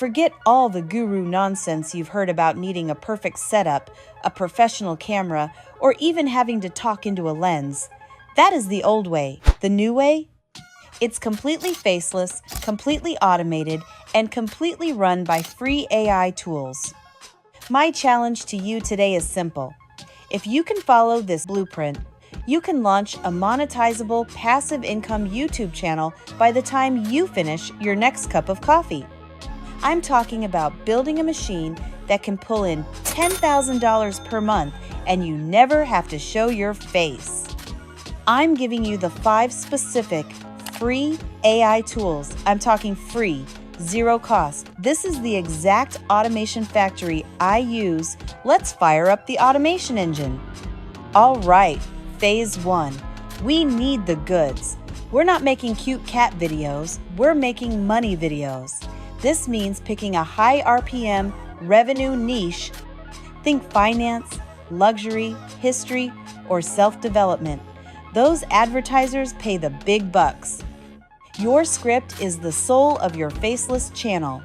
Forget all the guru nonsense you've heard about needing a perfect setup, a professional camera, or even having to talk into a lens. That is the old way. The new way? It's completely faceless, completely automated, and completely run by free AI tools. My challenge to you today is simple. If you can follow this blueprint, you can launch a monetizable passive income YouTube channel by the time you finish your next cup of coffee. I'm talking about building a machine that can pull in $10,000 per month and you never have to show your face. I'm giving you the 5 specific free AI tools. I'm talking free, zero cost. This is the exact automation factory I use. Let's fire up the automation engine. All right, phase 1. We need the goods. We're not making cute cat videos, we're making money videos. This means picking a high RPM revenue niche. Think finance, luxury, history, or self-development. Those advertisers pay the big bucks. Your script is the soul of your faceless channel.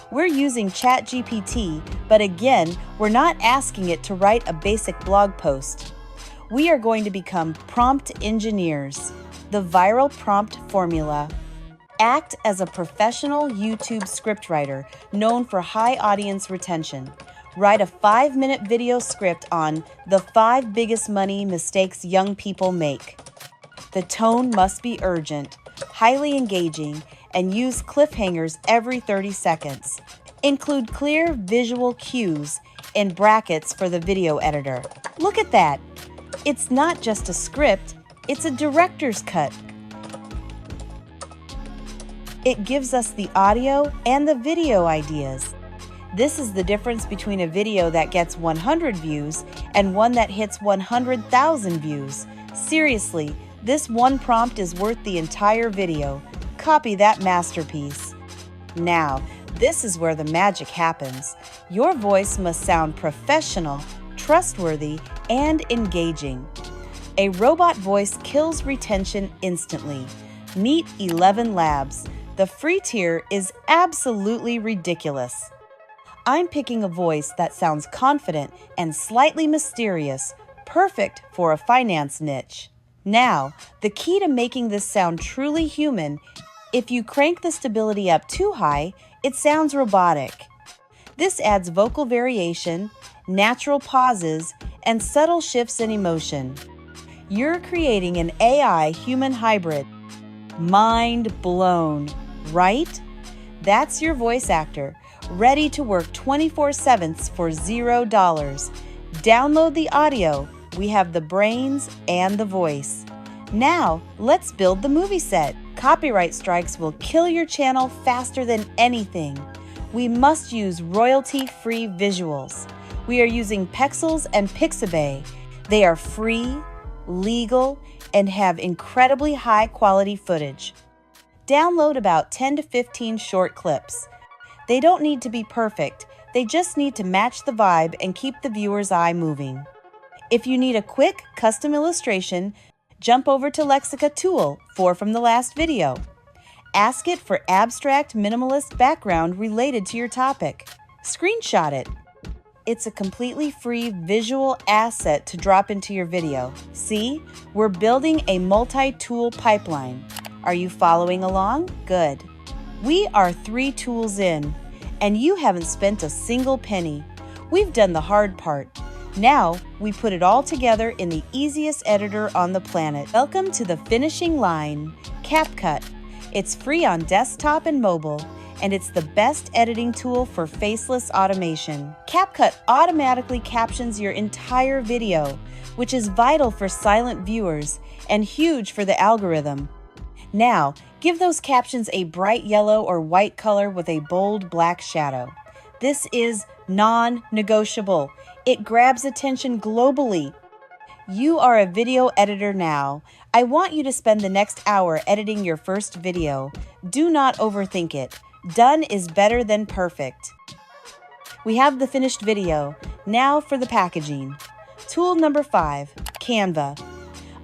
We're using ChatGPT, but again, we're not asking it to write a basic blog post. We are going to become prompt engineers. The viral prompt formula. Act as a professional YouTube scriptwriter known for high audience retention. Write a 5-minute video script on the 5 biggest money mistakes young people make. The tone must be urgent, highly engaging, and use cliffhangers every 30 seconds. Include clear visual cues in brackets for the video editor. Look at that! It's not just a script, it's a director's cut. It gives us the audio and the video ideas. This is the difference between a video that gets 100 views and one that hits 100,000 views. Seriously, this one prompt is worth the entire video. Copy that masterpiece. Now, this is where the magic happens. Your voice must sound professional, trustworthy, and engaging. A robot voice kills retention instantly. Meet ElevenLabs. The free tier is absolutely ridiculous. I'm picking a voice that sounds confident and slightly mysterious, perfect for a finance niche. Now, the key to making this sound truly human, if you crank the stability up too high, it sounds robotic. This adds vocal variation, natural pauses, and subtle shifts in emotion. You're creating an AI-human hybrid. Mind blown, right? That's your voice actor, ready to work 24/7 for $0. Download the audio. We have the brains and the voice. Now, let's build the movie set. Copyright strikes will kill your channel faster than anything. We must use royalty-free visuals. We are using Pexels and Pixabay. They are free, legal, and have incredibly high-quality footage. Download about 10 to 15 short clips. They don't need to be perfect. They just need to match the vibe and keep the viewer's eye moving. If you need a quick custom illustration, jump over to Lexica Tool 4 from the last video. Ask it for abstract minimalist background related to your topic. Screenshot it. It's a completely free visual asset to drop into your video. See, we're building a multi-tool pipeline. Are you following along? Good. We are 3 tools in, and you haven't spent a single penny. We've done the hard part. Now, we put it all together in the easiest editor on the planet. Welcome to the finishing line, CapCut. It's free on desktop and mobile, and it's the best editing tool for faceless automation. CapCut automatically captions your entire video, which is vital for silent viewers and huge for the algorithm. Now, give those captions a bright yellow or white color with a bold black shadow. This is non-negotiable. It grabs attention globally. You are a video editor now. I want you to spend the next hour editing your first video. Do not overthink it. Done is better than perfect. We have the finished video. Now for the packaging. Tool number 5, Canva.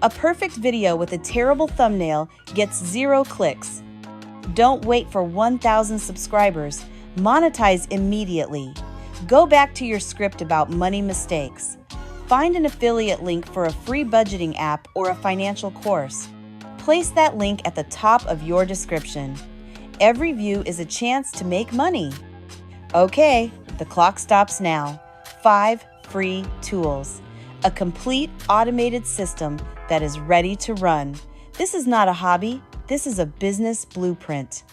A perfect video with a terrible thumbnail gets 0 clicks. Don't wait for 1,000 subscribers. Monetize immediately. Go back to your script about money mistakes. Find an affiliate link for a free budgeting app or a financial course. Place that link at the top of your description. Every view is a chance to make money. Okay, the clock stops now. 5 free tools. A complete automated system that is ready to run. This is not a hobby, this is a business blueprint.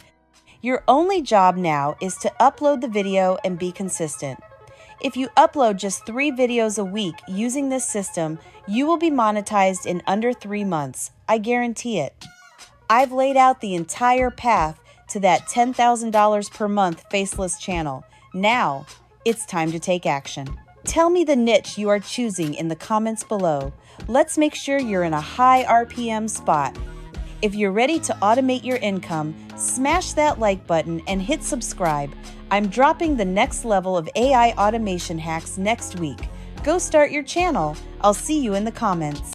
Your only job now is to upload the video and be consistent. If you upload just 3 videos a week using this system, you will be monetized in under 3 months. I guarantee it. I've laid out the entire path to that $10,000 per month Faceless channel. Now, it's time to take action. Tell me the niche you are choosing in the comments below. Let's make sure you're in a high RPM spot. If you're ready to automate your income, smash that like button and hit subscribe. I'm dropping the next level of AI automation hacks next week. Go start your channel. I'll see you in the comments.